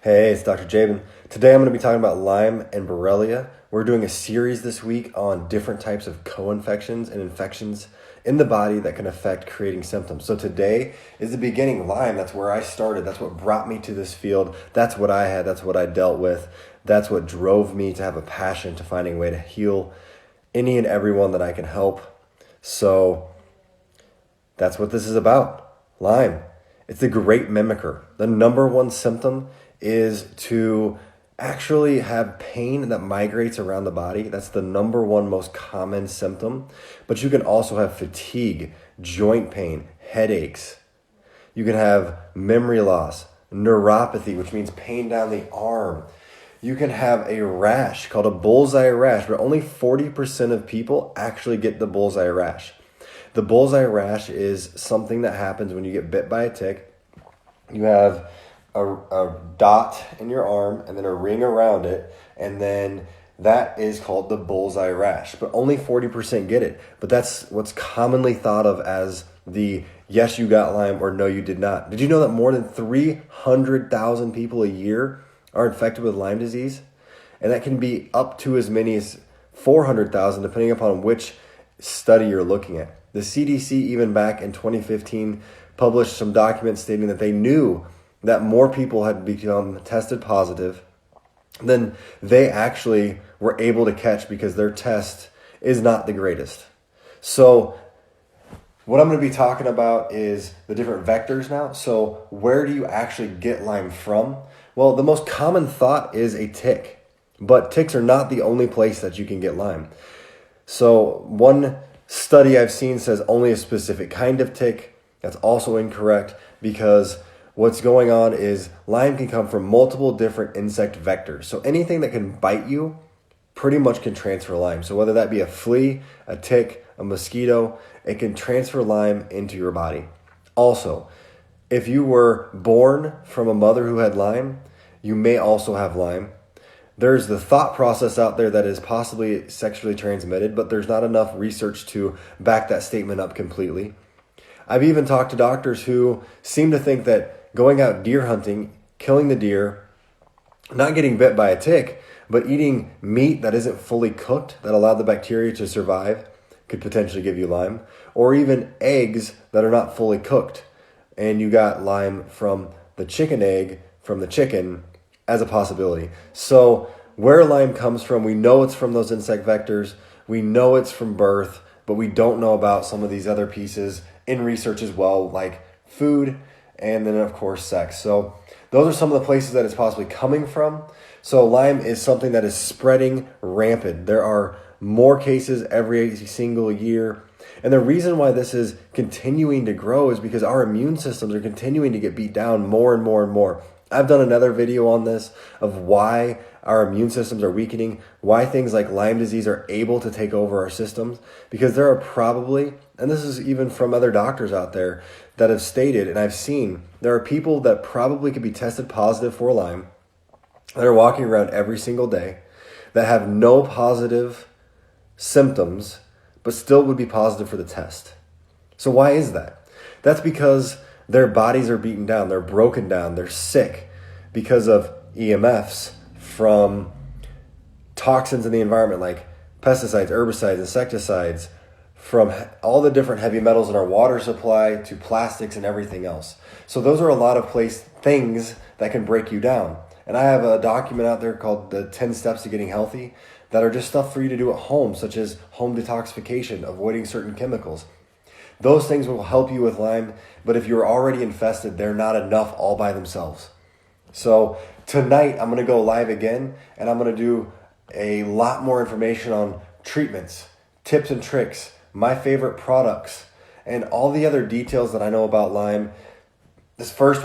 Hey, it's Dr. Jaban. Today I'm going to be talking about Lyme and Borrelia. We're doing a series this week on different types of co-infections and infections in the body that can affect creating symptoms. So today is the beginning. Lyme, that's where I started. That's what brought me to this field. That's what I had. That's what I dealt with. That's what drove me to have a passion to finding a way to heal any and everyone that I can help. So that's what this is about. Lyme. It's the great mimicker. The number one symptom is to actually have pain that migrates around the body. That's the number one most common symptom. But you can also have fatigue, joint pain, headaches. You can have memory loss, neuropathy, which means pain down the arm. You can have a rash called a bullseye rash, but only 40% of people actually get the bullseye rash. The bullseye rash is something that happens when you get bit by a tick. You have a dot in your arm and then a ring around it, and then that is called the bullseye rash. But only 40% get it. But that's what's commonly thought of as the yes, you got Lyme or no, you did not. Did you know that more than 300,000 people a year are infected with Lyme disease? And that can be up to as many as 400,000 depending upon which study you're looking at. The CDC, even back in 2015, published some documents stating that they knew that more people had become tested positive than they actually were able to catch because their test is not the greatest. So what I'm going to be talking about is the different vectors now. So where do you actually get Lyme from? Well, the most common thought is a tick, but ticks are not the only place that you can get Lyme. So one study I've seen says only a specific kind of tick. That's also incorrect because what's going on is Lyme can come from multiple different insect vectors. So anything that can bite you pretty much can transfer Lyme. So whether that be a flea, a tick, a mosquito, it can transfer Lyme into your body. Also, if you were born from a mother who had Lyme, you may also have Lyme. There's the thought process out there that is possibly sexually transmitted, but there's not enough research to back that statement up completely. I've even talked to doctors who seem to think that going out deer hunting, killing the deer, not getting bit by a tick, but eating meat that isn't fully cooked, that allowed the bacteria to survive, could potentially give you Lyme. Or even eggs that are not fully cooked, and you got Lyme from the chicken egg, from the chicken, as a possibility. So where Lyme comes from, we know it's from those insect vectors. We know it's from birth, but we don't know about some of these other pieces in research as well, like food and then, of course, sex. So those are some of the places that it's possibly coming from. So Lyme is something that is spreading rampant. There are more cases every single year. And the reason why this is continuing to grow is because our immune systems are continuing to get beat down more and more and more. I've done another video on this of why our immune systems are weakening, why things like Lyme disease are able to take over our systems, because there are probably, and this is even from other doctors out there that have stated, and I've seen, there are people that probably could be tested positive for Lyme that are walking around every single day that have no positive symptoms, but still would be positive for the test. So why is that? That's because their bodies are beaten down, they're broken down, they're sick because of EMFs from toxins in the environment like pesticides, herbicides, insecticides, from all the different heavy metals in our water supply to plastics and everything else. So those are a lot of things that can break you down. And I have a document out there called the 10 Steps to Getting Healthy that are just stuff for you to do at home, such as home detoxification, avoiding certain chemicals. Those things will help you with Lyme, but if you're already infested, they're not enough all by themselves. So tonight, I'm going to go live again, and I'm going to do a lot more information on treatments, tips and tricks, my favorite products, and all the other details that I know about Lyme. This first